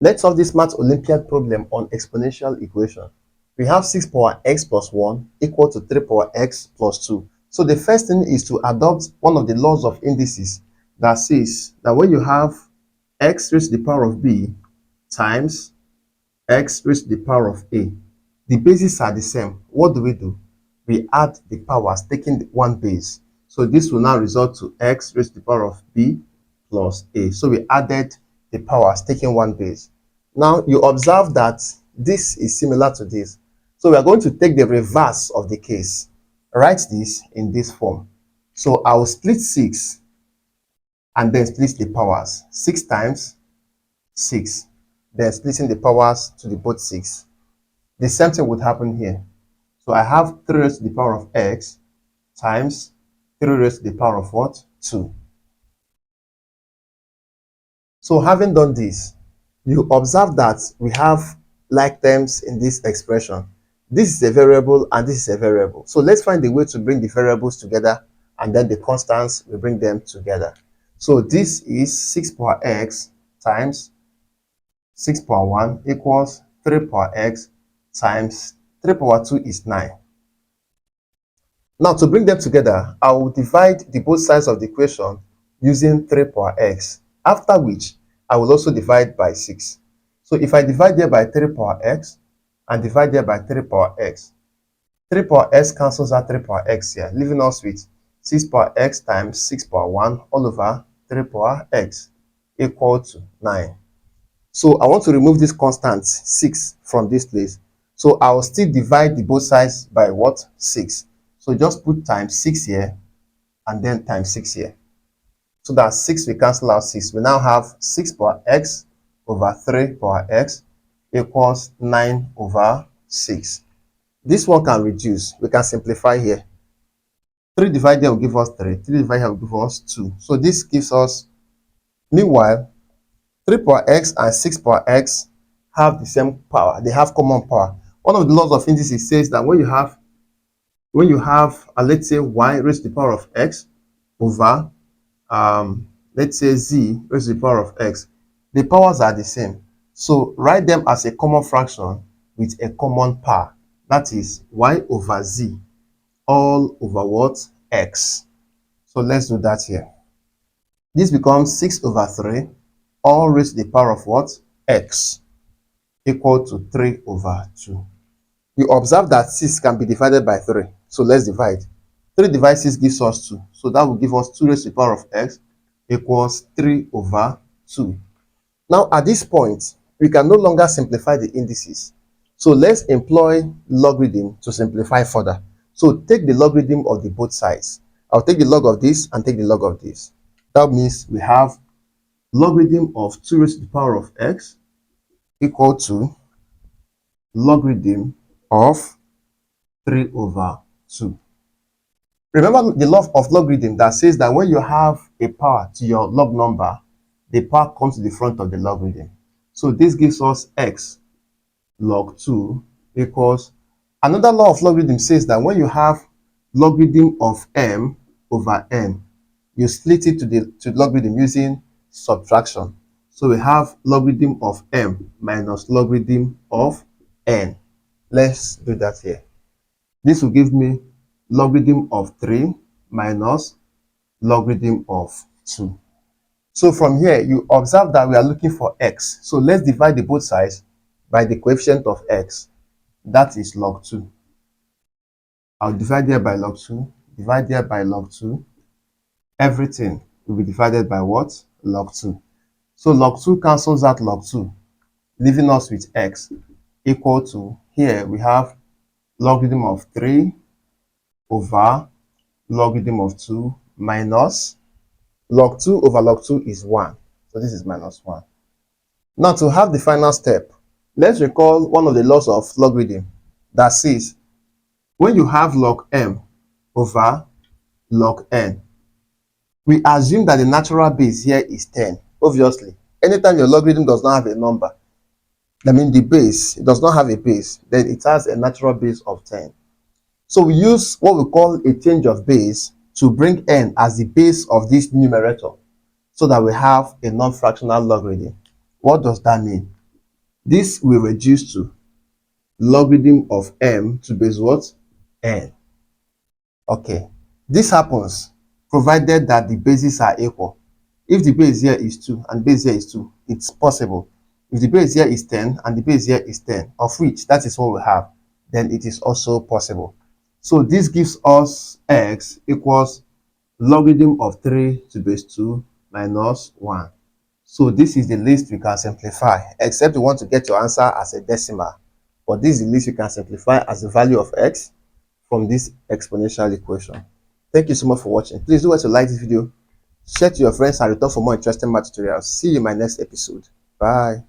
Let's solve this math Olympiad problem on exponential equation. We have 6 power x plus 1 equal to 3 power x plus 2. So the first thing is to adopt one of the laws of indices that says that when you have x raised to the power of b times x raised to the power of a, the bases are the same. What do? We add the powers, taking one base. So this will now result to x raised to the power of b plus a. So we added the powers, taking one base. Now you observe that this is similar to this. So we are going to take the reverse of the case. Write this in this form. So I will split 6 and then split the powers. 6 times 6. Then splitting the powers to the both 6. The same thing would happen here. So I have 3 raised to the power of x times 3 raised to the power of what? 2. So having done this, you observe that we have like terms in this expression. This is a variable and this is a variable. So let's find a way to bring the variables together, and then the constants, we bring them together. So this is 6 power x times 6 power 1 equals 3 power x times 3 power 2 is 9. Now to bring them together, I will divide the both sides of the equation using 3 power x, after which I will also divide by 6. So if I divide here by 3 power x and divide here by 3 power x, 3 power x cancels out 3 power x here, leaving us with 6 power x times 6 power 1 all over 3 power x equal to 9. So I want to remove this constant 6 from this place. So I will still divide the both sides by what? 6. So just put times 6 here and then times 6 here. So that 6 we cancel out 6. We now have 6 power x over 3 power x equals 9 over 6. This one can reduce. We can simplify here. 3 divided will give us 3. 3 divided here will give us 2. So this gives us, meanwhile, 3 power x and 6 power x have the same power. They have common power. One of the laws of indices says that when you have let's say y raised to the power of x over let's say z raised to the power of x, the powers are the same. So write them as a common fraction with a common power. That is y over z all over what? X. So let's do that here. This becomes 6 over 3 all raised to the power of what? X equal to 3 over 2. You observe that 6 can be divided by 3. So let's divide. 3 divided 6 gives us 2. So that will give us 2 raised to the power of x equals 3 over 2. Now at this point, we can no longer simplify the indices. So let's employ logarithm to simplify further. So take the logarithm of the both sides. I'll take the log of this and take the log of this. That means we have logarithm of 2 raised to the power of x equal to logarithm of 3 over 2. Remember the law of logarithm that says that when you have a power to your log number, the power comes to the front of the logarithm. So this gives us x log 2 equals, another law of logarithm says that when you have logarithm of m over n, you split it to logarithm using subtraction. So we have logarithm of m minus logarithm of n. Let's do that here. This will give me logarithm of 3 minus logarithm of 2. So from here, you observe that we are looking for x. So let's divide the both sides by the coefficient of x. That is log 2. I'll divide here by log 2, divide here by log 2. Everything will be divided by what? Log 2. So log 2 cancels out log 2, leaving us with x equal to, here we have logarithm of 3 over logarithm of 2 minus log 2 over log 2 is 1. So this is minus 1. Now to have the final step, let's recall one of the laws of logarithm that says when you have log m over log n, we assume that the natural base here is 10. Obviously, anytime your logarithm does not have a number, I mean the base, it does not have a base, then it has a natural base of 10. So we use what we call a change of base to bring n as the base of this numerator so that we have a non-fractional logarithm. What does that mean? This will reduce to logarithm of m to base what? N. Okay. This happens provided that the bases are equal. If the base here is 2 and base here is 2, it's possible. If the base here is 10 and the base here is 10, of which that is what we have, then it is also possible. So this gives us x equals logarithm of 3 to base 2 minus 1. So this is the least we can simplify, except you want to get your answer as a decimal. But this is the least we can simplify as the value of x from this exponential equation. Thank you so much for watching. Please do want to like this video, share to your friends, and return for more interesting math tutorials. See you in my next episode. Bye.